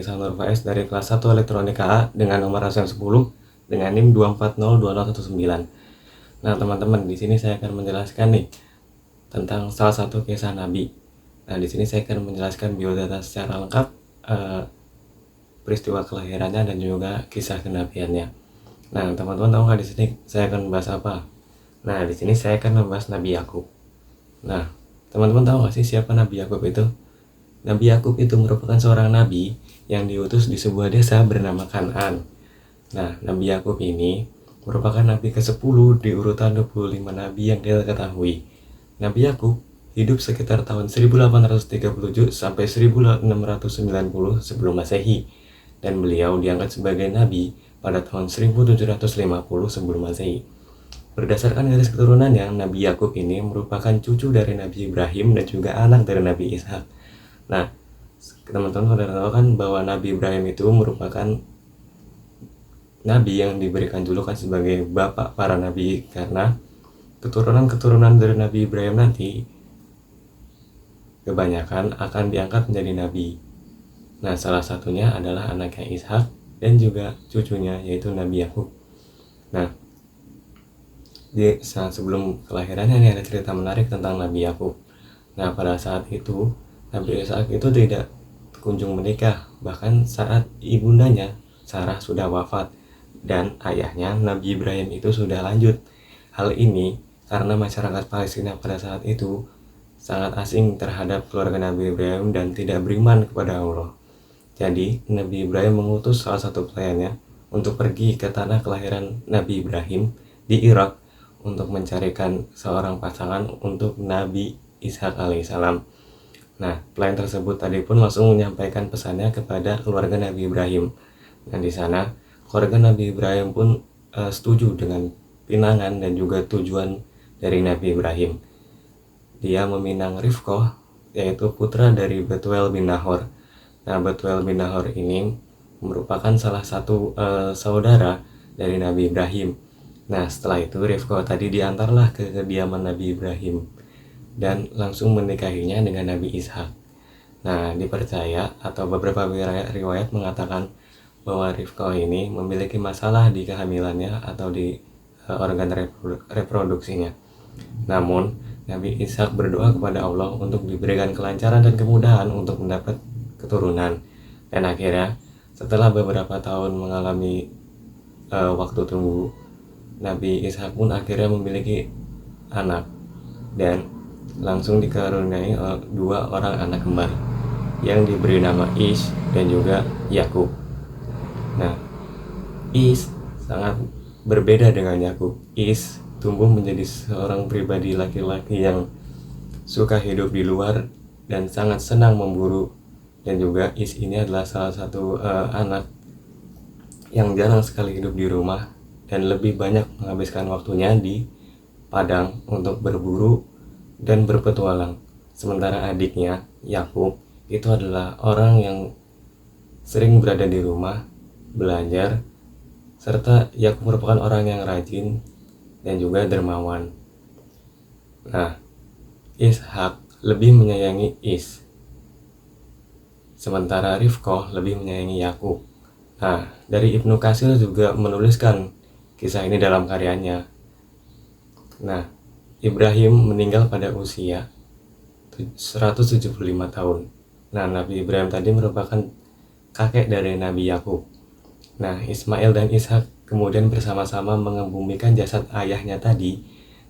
Ihsanul Faiz dari kelas 1 Elektronika A dengan nomor absen 10 dengan NIM 2402019. Nah, teman-teman, di sini saya akan menjelaskan nih tentang salah satu kisah Nabi. Nah, di sini saya akan menjelaskan biodata secara lengkap, peristiwa kelahirannya dan juga kisah kenabiannya. Nah, teman-teman tahu nggak di sini saya akan membahas apa? Nah, di sini saya akan membahas Nabi Yakub. Nah, teman-teman tahu nggak sih siapa Nabi Yakub itu? Nabi Yakub itu merupakan seorang nabi yang diutus di sebuah desa bernama Kan'an. Nah, Nabi Yakub ini merupakan nabi ke-10 di urutan 25 nabi yang kita ketahui. Nabi Yakub hidup sekitar tahun 1837 sampai 1690 sebelum Masehi, dan beliau diangkat sebagai nabi pada tahun 1750 sebelum Masehi. Berdasarkan garis keturunannya, Nabi Yakub ini merupakan cucu dari Nabi Ibrahim dan juga anak dari Nabi Ishak. Nah, teman-teman sudah tahu kan bahwa Nabi Ibrahim itu merupakan nabi yang diberikan julukan sebagai bapak para nabi, karena keturunan-keturunan dari Nabi Ibrahim nanti kebanyakan akan diangkat menjadi nabi. Nah, salah satunya adalah anaknya Ishak dan juga cucunya yaitu Nabi Yakub. Nah, di saat sebelum kelahirannya ini ada cerita menarik tentang Nabi Yakub. Nah, pada saat itu Nabi Ishak itu tidak kunjung menikah, bahkan saat ibundanya Sarah sudah wafat dan ayahnya Nabi Ibrahim itu sudah lanjut. Hal ini karena masyarakat Palestina pada saat itu sangat asing terhadap keluarga Nabi Ibrahim dan tidak beriman kepada Allah. Jadi Nabi Ibrahim mengutus salah satu pelayannya untuk pergi ke tanah kelahiran Nabi Ibrahim di Irak untuk mencarikan seorang pasangan untuk Nabi Ishak alaihissalam. Nah, pelayan tersebut tadi pun langsung menyampaikan pesannya kepada keluarga Nabi Ibrahim. Dan di sana keluarga Nabi Ibrahim pun setuju dengan pinangan dan juga tujuan dari Nabi Ibrahim. Dia meminang Rifqoh, yaitu putra dari Betuel bin Nahor. Nah, Betuel bin Nahor ini merupakan salah satu saudara dari Nabi Ibrahim. Nah, setelah itu Rifqoh tadi diantarlah ke kediaman Nabi Ibrahim dan langsung menikahinya dengan Nabi Ishak. Nah, dipercaya atau beberapa riwayat mengatakan bahwa Rifqoh ini memiliki masalah di kehamilannya atau di organ reproduksinya. Namun, Nabi Ishak berdoa kepada Allah untuk diberikan kelancaran dan kemudahan untuk mendapat keturunan. Dan akhirnya, setelah beberapa tahun mengalami waktu tunggu, Nabi Ishak pun akhirnya memiliki anak dan langsung dikaruniai dua orang anak kembar yang diberi nama Is dan juga Yakub. Nah, Is sangat berbeda dengan Yakub. Is tumbuh menjadi seorang pribadi laki-laki yang suka hidup di luar dan sangat senang memburu, dan juga Is ini adalah salah satu anak yang jarang sekali hidup di rumah dan lebih banyak menghabiskan waktunya di padang untuk berburu dan berpetualang. Sementara adiknya Yakub itu adalah orang yang sering berada di rumah, belajar, serta Yakub merupakan orang yang rajin dan juga dermawan. Nah, Ishak lebih menyayangi Is, sementara Rifqoh lebih menyayangi Yakub. Nah, dari Ibnu Katsir juga menuliskan kisah ini dalam karyanya. Nah, Ibrahim meninggal pada usia 175 tahun. Nah, Nabi Ibrahim tadi merupakan kakek dari Nabi Yakub. Nah, Ismail dan Ishak kemudian bersama-sama mengebumikan jasad ayahnya tadi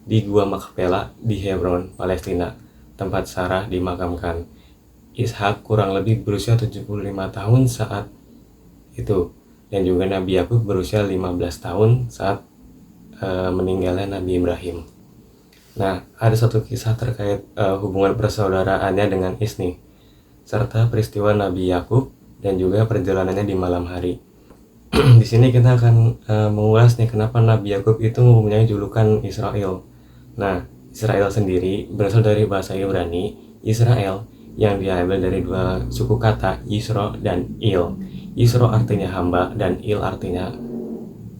di Gua Makpela di Hebron, Palestina, tempat Sarah dimakamkan. Ishak kurang lebih berusia 75 tahun saat itu, dan juga Nabi Yakub berusia 15 tahun saat meninggalnya Nabi Ibrahim. Nah, ada satu kisah terkait hubungan persaudaraannya dengan Is nih, serta peristiwa Nabi Yakub dan juga perjalanannya di malam hari. Di sini kita akan mengulas nih kenapa Nabi Yakub itu mempunyai julukan Israel. Nah, Israel sendiri berasal dari bahasa Ibrani Israel yang diambil dari dua suku kata Yisro dan Il. Yisro artinya hamba dan Il artinya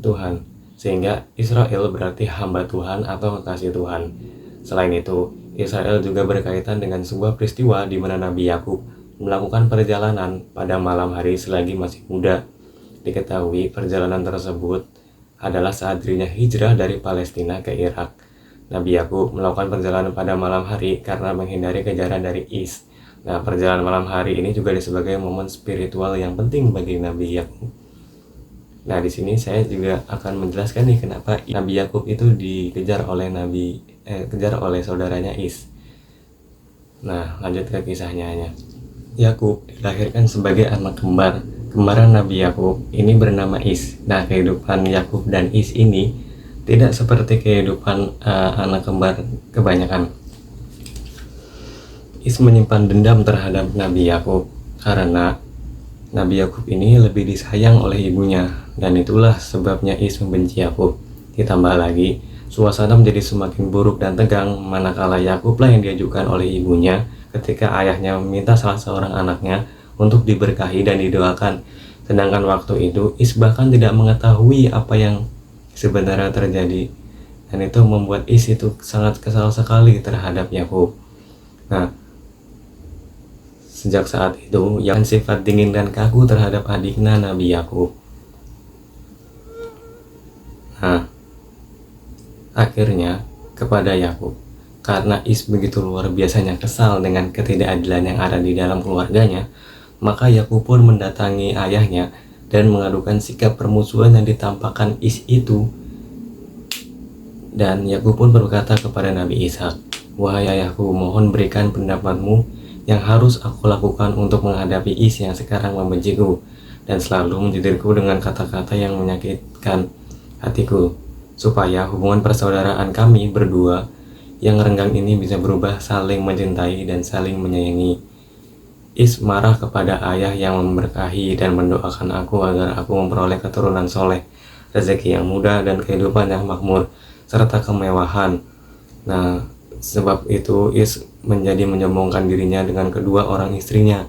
Tuhan, sehingga Israel berarti hamba Tuhan atau kekasih Tuhan. Selain itu, Israel juga berkaitan dengan sebuah peristiwa di mana Nabi Yakub melakukan perjalanan pada malam hari selagi masih muda. Diketahui perjalanan tersebut adalah saat dirinya hijrah dari Palestina ke Irak. Nabi Yakub melakukan perjalanan pada malam hari karena menghindari kejaran dari Is. Nah, perjalanan malam hari ini juga sebagai momen spiritual yang penting bagi Nabi Yakub. Nah, di sini saya juga akan menjelaskan nih kenapa Nabi Yakub itu dikejar oleh saudaranya Is. Nah, lanjut ke kisahnya. Yakub dilahirkan sebagai anak kembar. Kembaran Nabi Yakub ini bernama Is. Nah, kehidupan Yakub dan Is ini tidak seperti kehidupan anak kembar kebanyakan. Is menyimpan dendam terhadap Nabi Yakub karena Nabi Yakub ini lebih disayang oleh ibunya, dan itulah sebabnya Is membenci Yakub. Ditambah lagi, suasana menjadi semakin buruk dan tegang manakala Yakublah yang diajukan oleh ibunya ketika ayahnya meminta salah seorang anaknya untuk diberkahi dan didoakan. Sedangkan waktu itu Is bahkan tidak mengetahui apa yang sebenarnya terjadi, dan itu membuat Is itu sangat kesal sekali terhadap Yakub. Nah, sejak saat itu, yang sifat dingin dan kaku terhadap adiknya Nabi Yakub. Nah, akhirnya kepada Yakub, karena Is begitu luar biasanya kesal dengan ketidakadilan yang ada di dalam keluarganya, maka Yakub pun mendatangi ayahnya dan mengadukan sikap permusuhan yang ditampakkan Is itu. Dan Yakub pun berkata kepada Nabi Ishak, "Wahai ayahku, mohon berikan pendapatmu yang harus aku lakukan untuk menghadapi Is yang sekarang membenciku dan selalu menjidikku dengan kata-kata yang menyakitkan hatiku, supaya hubungan persaudaraan kami berdua yang renggang ini bisa berubah saling mencintai dan saling menyayangi." Is marah kepada ayah yang memberkahi dan mendoakan aku agar aku memperoleh keturunan soleh, rezeki yang mudah dan kehidupan yang makmur serta kemewahan. Nah, sebab itu Is menjadi menyombongkan dirinya dengan kedua orang istrinya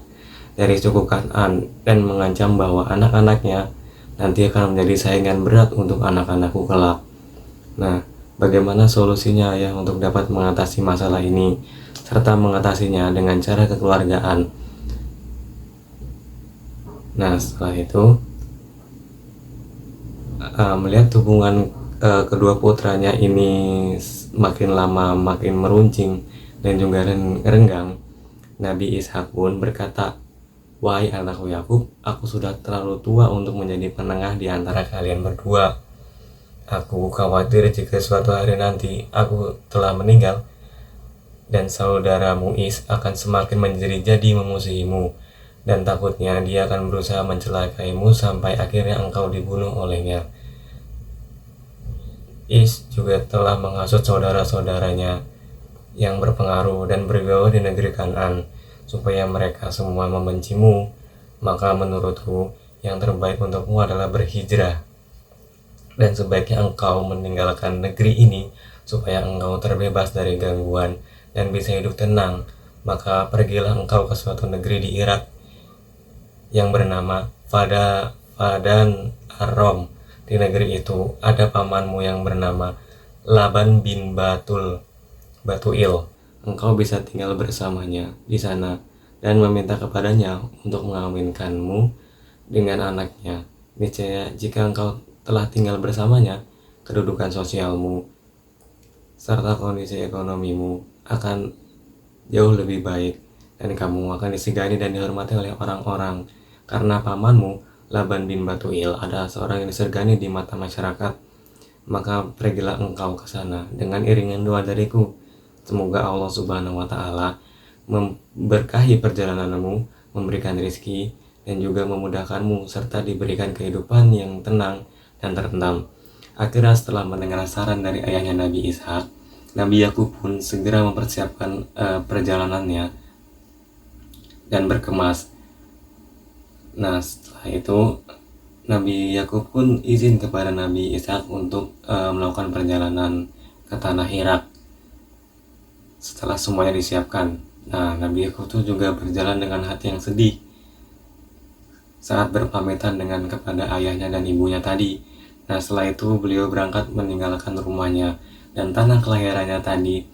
dari suku Kan'an dan mengancam bahwa anak-anaknya nanti akan menjadi saingan berat untuk anak-anakku kelak. Nah, bagaimana solusinya ya untuk dapat mengatasi masalah ini serta mengatasinya dengan cara kekeluargaan? Nah, setelah itu melihat hubungan kedua putranya ini makin lama makin meruncing dan juga renggang, Nabi Ishak pun berkata, "Wahai anakku Yakub, aku sudah terlalu tua untuk menjadi penengah di antara kalian berdua. Aku khawatir jika suatu hari nanti aku telah meninggal dan saudaramu Is akan semakin menjadi memusuhimu, dan takutnya dia akan berusaha mencelakaimu sampai akhirnya engkau dibunuh olehnya." Is juga telah menghasut saudara-saudaranya yang berpengaruh dan bergaul di negeri Kan'an supaya mereka semua membencimu. Maka menurutku yang terbaik untukmu adalah berhijrah, dan sebaiknya engkau meninggalkan negeri ini supaya engkau terbebas dari gangguan dan bisa hidup tenang. Maka pergilah engkau ke suatu negeri di Irak yang bernama Fadan Arom. Di negeri itu ada pamanmu yang bernama Laban bin Batuil. Engkau bisa tinggal bersamanya di sana dan meminta kepadanya untuk mengawinkanmu dengan anaknya. Niscaya jika engkau telah tinggal bersamanya, kedudukan sosialmu serta kondisi ekonomimu akan jauh lebih baik, dan kamu akan disegani dan dihormati oleh orang-orang, karena pamanmu Laban bin Batuil adalah seorang yang disegani di mata masyarakat. Maka pergilah engkau ke sana dengan iringan doa dariku. Semoga Allah Subhanahu wa Ta'ala memberkahi perjalananmu, memberikan rezeki dan juga memudahkanmu, serta diberikan kehidupan yang tenang dan tertentram. Akhirnya setelah mendengar saran dari ayahnya Nabi Ishak, Nabi Yakub pun segera mempersiapkan perjalanannya dan berkemas. Nah, setelah itu Nabi Yakub pun izin kepada Nabi Ishak untuk melakukan perjalanan ke tanah Irak. Setelah semuanya disiapkan, nah Nabi Yakub itu juga berjalan dengan hati yang sedih saat berpamitan dengan kepada ayahnya dan ibunya tadi. Nah, setelah itu beliau berangkat meninggalkan rumahnya dan tanah kelahirannya tadi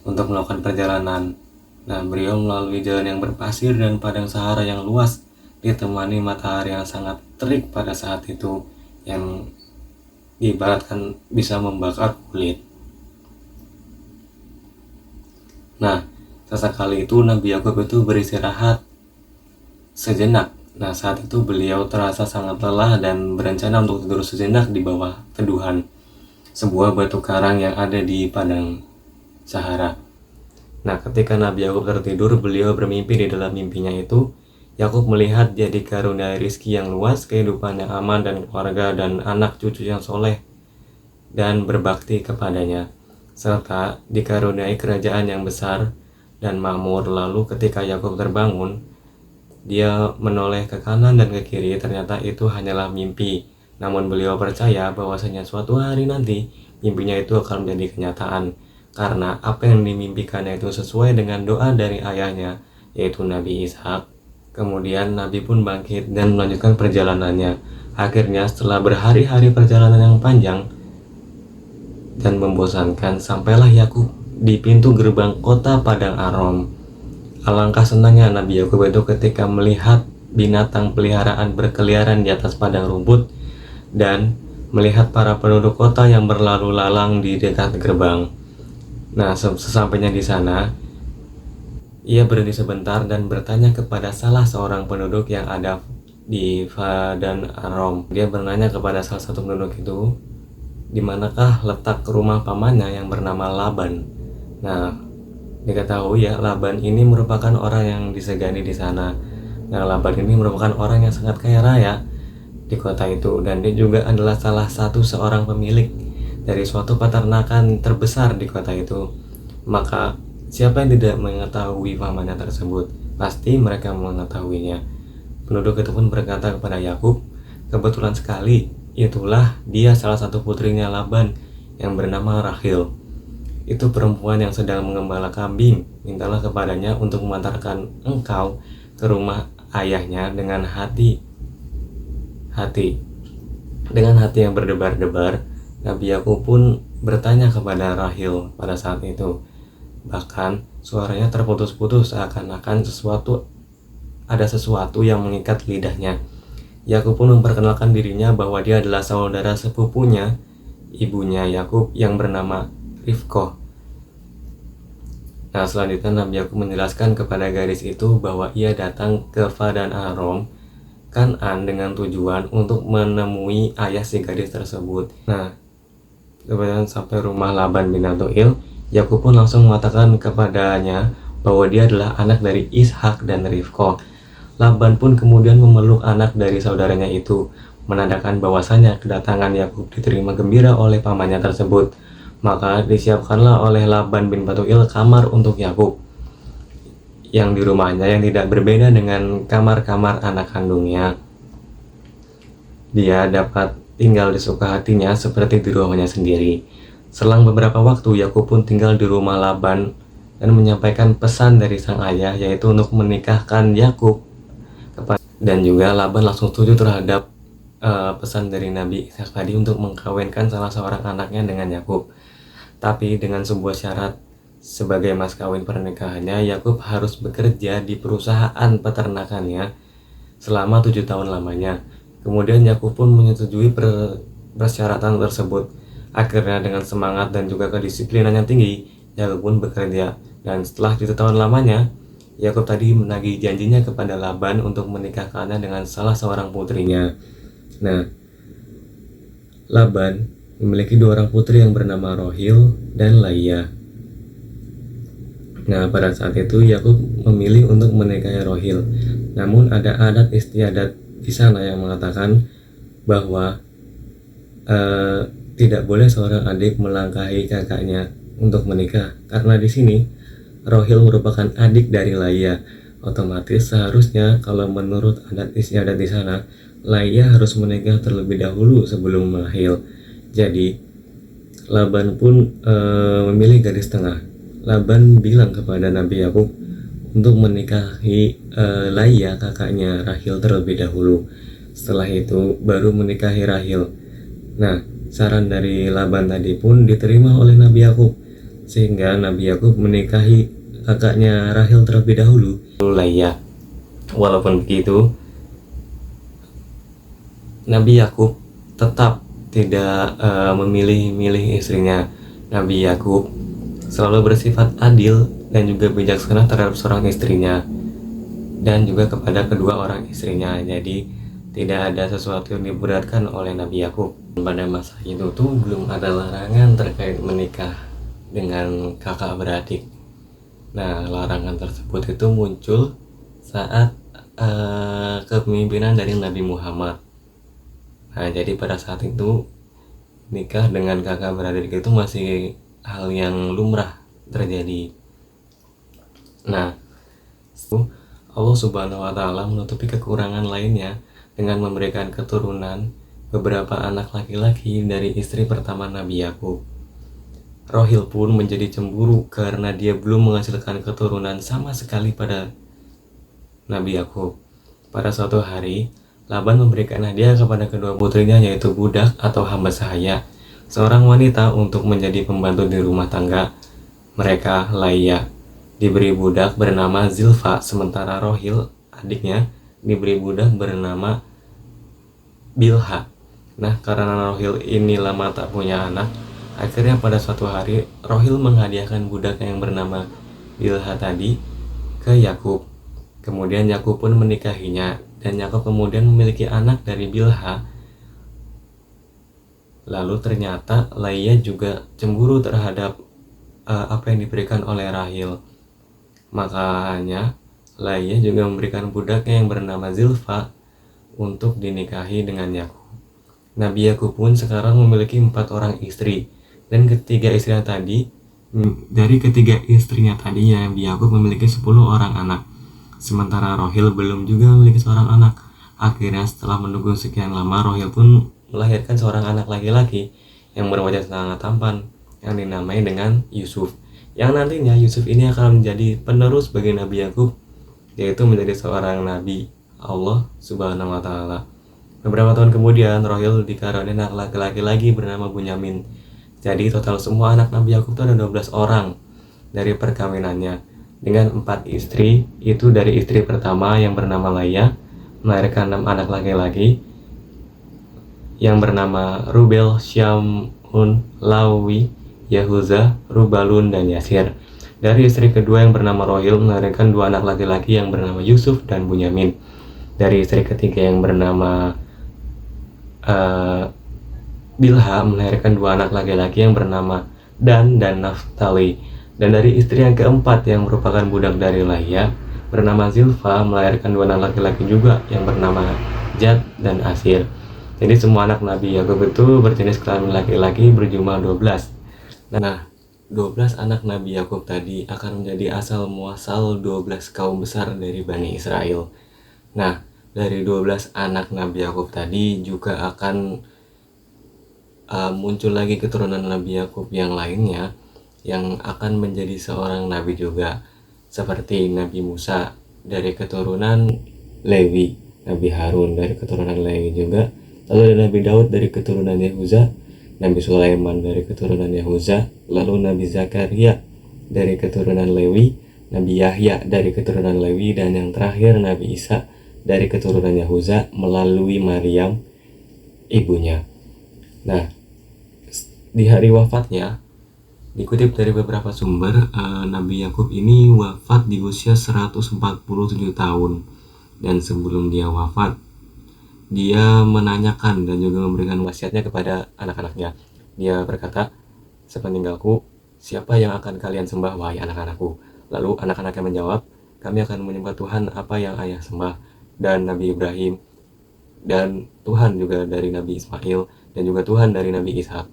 untuk melakukan perjalanan Nah, beliau melalui jalan yang berpasir dan padang Sahara yang luas, ditemani matahari yang sangat terik pada saat itu, yang diibaratkan bisa membakar kulit. Nah, sesekali itu Nabi Yakub itu beristirahat sejenak. Nah, saat itu beliau terasa sangat lelah dan berencana untuk tidur sejenak di bawah teduhan sebuah batu karang yang ada di padang Sahara. Nah, ketika Nabi Yakub tertidur, beliau bermimpi. Di dalam mimpinya itu, Yakub melihat dia dikaruniai rizki yang luas, kehidupan yang aman dan keluarga dan anak cucu yang soleh dan berbakti kepadanya, serta dikaruniai kerajaan yang besar dan makmur. Lalu ketika Yakub terbangun, dia menoleh ke kanan dan ke kiri. Ternyata itu hanyalah mimpi. Namun beliau percaya bahwasanya suatu hari nanti mimpinya itu akan menjadi kenyataan, karena apa yang dimimpikannya itu sesuai dengan doa dari ayahnya, yaitu Nabi Ishak. Kemudian Nabi pun bangkit dan melanjutkan perjalanannya. Akhirnya setelah berhari-hari perjalanan yang panjang dan membosankan, sampailah Yakub di pintu gerbang kota Padang Aram. Alangkah senangnya Nabi Yakub itu ketika melihat binatang peliharaan berkeliaran di atas padang rumput dan melihat para penduduk kota yang berlalu lalang di dekat gerbang. Nah, sesampainya di sana, ia berhenti sebentar dan bertanya kepada salah seorang penduduk yang ada di Padang Aram. Dia bertanya kepada salah satu penduduk itu, di manakah letak rumah pamannya yang bernama Laban. Nah, diketahui ya, Laban ini merupakan orang yang disegani di sana. Nah, Laban ini merupakan orang yang sangat kaya raya di kota itu, dan dia juga adalah salah satu seorang pemilik dari suatu peternakan terbesar di kota itu. Maka siapa yang tidak mengetahui pamannya tersebut? Pasti mereka mengetahuinya. Penduduk itu pun berkata kepada Yakub, kebetulan sekali itulah dia salah satu putrinya Laban yang bernama Rahil. Itu perempuan yang sedang mengembala kambing. Mintalah kepadanya untuk mengantarkan engkau ke rumah ayahnya dengan hati yang berdebar-debar. Nabi Yakub pun bertanya kepada Rahil pada saat itu. Bahkan suaranya terputus-putus, seakan-akan ada sesuatu yang mengikat lidahnya. Yakub pun memperkenalkan dirinya bahwa dia adalah saudara sepupunya ibunya Yakub yang bernama Rifkoh. Nah, selanjutnya Nabi Yakub menjelaskan kepada gadis itu bahwa ia datang ke Padang Aram, Kan'an, dengan tujuan untuk menemui ayah si gadis tersebut. Nah, kemudian sampai rumah Laban bin Ratu'il, Yakub pun langsung mengatakan kepadanya bahwa dia adalah anak dari Ishak dan Rifkoh. Laban pun kemudian memeluk anak dari saudaranya itu, menandakan bahwasanya kedatangan Yakub diterima gembira oleh pamannya tersebut. Maka disiapkanlah oleh Laban bin Ratu'il kamar untuk Yakub yang di rumahnya, yang tidak berbeda dengan kamar-kamar anak kandungnya. Dia dapat tinggal di suka hatinya seperti di rumahnya sendiri. Selang beberapa waktu, Yakub pun tinggal di rumah Laban dan menyampaikan pesan dari sang ayah, yaitu untuk menikahkan Yakub. Dan juga Laban langsung setuju terhadap pesan dari Nabi Ishak tadi untuk mengkawinkan salah seorang anaknya dengan Yakub. Tapi dengan sebuah syarat, sebagai mas kawin pernikahannya, Yakub harus bekerja di perusahaan peternakannya selama 7 tahun lamanya. Kemudian Yakub pun menyetujui persyaratan tersebut. Akhirnya dengan semangat dan juga kedisiplinan yang tinggi, Yakub pun bekerja. Dan setelah 7 tahun lamanya, Yakub tadi menagih janjinya kepada Laban untuk menikahkannya dengan salah seorang putrinya. Nah, Laban memiliki 2 orang putri yang bernama Rohil dan Laia. Nah, pada saat itu Yakub memilih untuk menikahi Rohil. Namun ada adat istiadat di sana yang mengatakan bahwa tidak boleh seorang adik melangkahi kakaknya untuk menikah, karena di sini Rohil merupakan adik dari Laia. Otomatis seharusnya kalau menurut adat istiadat di sana, Laia harus menikah terlebih dahulu sebelum Rahil. Jadi Laban pun memilih garis tengah. Laban bilang kepada Nabi Yakub untuk menikahi Laia, kakaknya Rahil, terlebih dahulu. Setelah itu baru menikahi Rahil. Nah, saran dari Laban tadi pun diterima oleh Nabi Yakub, sehingga Nabi Yakub menikahi kakaknya Rahil terlebih dahulu, Laia. Walaupun begitu, Nabi Yakub tetap tidak memilih-milih istrinya. Nabi Yakub selalu bersifat adil dan juga bijaksana terhadap seorang istrinya dan juga kepada kedua orang istrinya. Jadi tidak ada sesuatu yang diberatkan oleh Nabi Yakub. Pada masa itu tuh belum ada larangan terkait menikah dengan kakak beradik. Nah, larangan tersebut itu muncul saat kepemimpinan dari Nabi Muhammad. Nah, jadi pada saat itu nikah dengan kakak beradik itu masih hal yang lumrah terjadi. Nah, Allah Subhanahu wa Ta'ala menutupi kekurangan lainnya dengan memberikan keturunan beberapa anak laki-laki dari istri pertama Nabi Yakub. Rohil pun menjadi cemburu karena dia belum menghasilkan keturunan sama sekali pada Nabi Yakub. Pada suatu hari, Laban memberikan hadiah kepada kedua putrinya, yaitu budak atau hamba sahaya, seorang wanita untuk menjadi pembantu di rumah tangga mereka. Laia diberi budak bernama Zilfa, sementara Rohil, adiknya, diberi budak bernama Bilha. Nah, karena Rohil ini lama tak punya anak, akhirnya pada suatu hari Rohil menghadiahkan budak yang bernama Bilha tadi ke Yakub. Kemudian Yakub pun menikahinya, dan Yakub kemudian memiliki anak dari Bilha. Lalu ternyata Laia juga cemburu terhadap apa yang diberikan oleh Rahil. Makanya Laia juga memberikan budaknya yang bernama Zilfa untuk dinikahi dengan Yakub. Nabi Yakub pun sekarang memiliki 4 orang istri, dan dari ketiga istrinya tadinya Nabi Yakub memiliki 10 orang anak, sementara Rohil belum juga memiliki seorang anak. Akhirnya setelah menunggu sekian lama, Rohil pun melahirkan seorang anak laki-laki yang berwajah sangat tampan yang dinamai dengan Yusuf, yang nantinya Yusuf ini akan menjadi penerus bagi Nabi Yakub, yaitu menjadi seorang nabi Allah Subhanahu wa Ta'ala. Beberapa tahun kemudian Rohil dikaruniai anak laki-laki lagi bernama Bunyamin. Jadi total semua anak Nabi Yakub itu ada 12 orang dari perkawinannya dengan 4 istri. Itu dari istri pertama yang bernama Laia melahirkan 6 anak laki-laki yang bernama Rubel, Syamun, Lawi, Yahuza, Rubalun, dan Yasir. Dari istri kedua yang bernama Rohil melahirkan 2 anak laki-laki yang bernama Yusuf dan Bunyamin. Dari istri ketiga yang bernama Bilha melahirkan 2 anak laki-laki yang bernama Dan dan Naftali. Dan dari istri yang keempat yang merupakan budak dari Laia bernama Zilfa melahirkan 2 anak laki-laki juga yang bernama Jad dan Asir. Jadi semua anak Nabi Yakub itu berjenis kelamin laki-laki berjumlah 12. Nah, 12 anak Nabi Yakub tadi akan menjadi asal muasal 12 kaum besar dari Bani Israel. Nah, dari 12 anak Nabi Yakub tadi juga akan muncul lagi keturunan Nabi Yakub yang lainnya yang akan menjadi seorang nabi juga, seperti Nabi Musa dari keturunan Lewi, Nabi Harun dari keturunan Lewi juga, lalu ada Nabi Daud dari keturunan Yahuza, Nabi Sulaiman dari keturunan Yahuza, lalu Nabi Zakaria dari keturunan Lewi, Nabi Yahya dari keturunan Lewi, dan yang terakhir Nabi Isa dari keturunan Yahuza melalui Maryam ibunya. Nah, di hari wafatnya dikutip dari beberapa sumber, Nabi Yakub ini wafat di usia 147 tahun, dan sebelum dia wafat dia menanyakan dan juga memberikan wasiatnya kepada anak-anaknya. Dia berkata, "Sepeninggalku, siapa yang akan kalian sembah, wahai anak-anakku?" Lalu anak-anaknya menjawab, "Kami akan menyembah Tuhan apa yang ayah sembah, dan Nabi Ibrahim, dan Tuhan juga dari Nabi Ismail, dan juga Tuhan dari Nabi Ishak."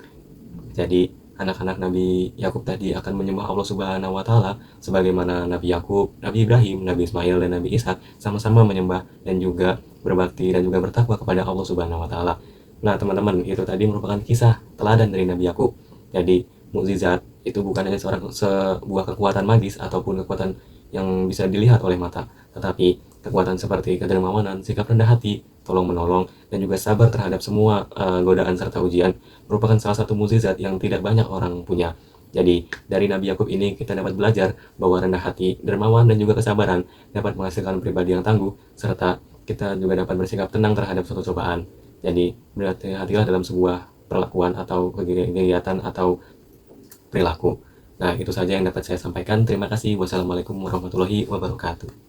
Jadi anak-anak Nabi Yakub tadi akan menyembah Allah Subhanahu wa Ta'ala sebagaimana Nabi Yakub, Nabi Ibrahim, Nabi Ismail, dan Nabi Ishak sama-sama menyembah dan juga berbakti dan juga bertakwa kepada Allah Subhanahu wa Ta'ala. Nah, teman-teman, itu tadi merupakan kisah teladan dari Nabi Yakub. Jadi mukjizat itu bukan hanya sebuah kekuatan magis ataupun kekuatan yang bisa dilihat oleh mata, tetapi kekuatan seperti kedermawanan, sikap rendah hati, tolong menolong, dan juga sabar terhadap semua godaan serta ujian merupakan salah satu mukjizat yang tidak banyak orang punya. Jadi dari Nabi Yakub ini kita dapat belajar bahwa rendah hati, dermawan, dan juga kesabaran dapat menghasilkan pribadi yang tangguh, serta kita juga dapat bersikap tenang terhadap suatu cobaan. Jadi berhati-hatilah dalam sebuah perlakuan atau kegiatan atau perilaku. Nah, itu saja yang dapat saya sampaikan. Terima kasih. Wassalamualaikum warahmatullahi wabarakatuh.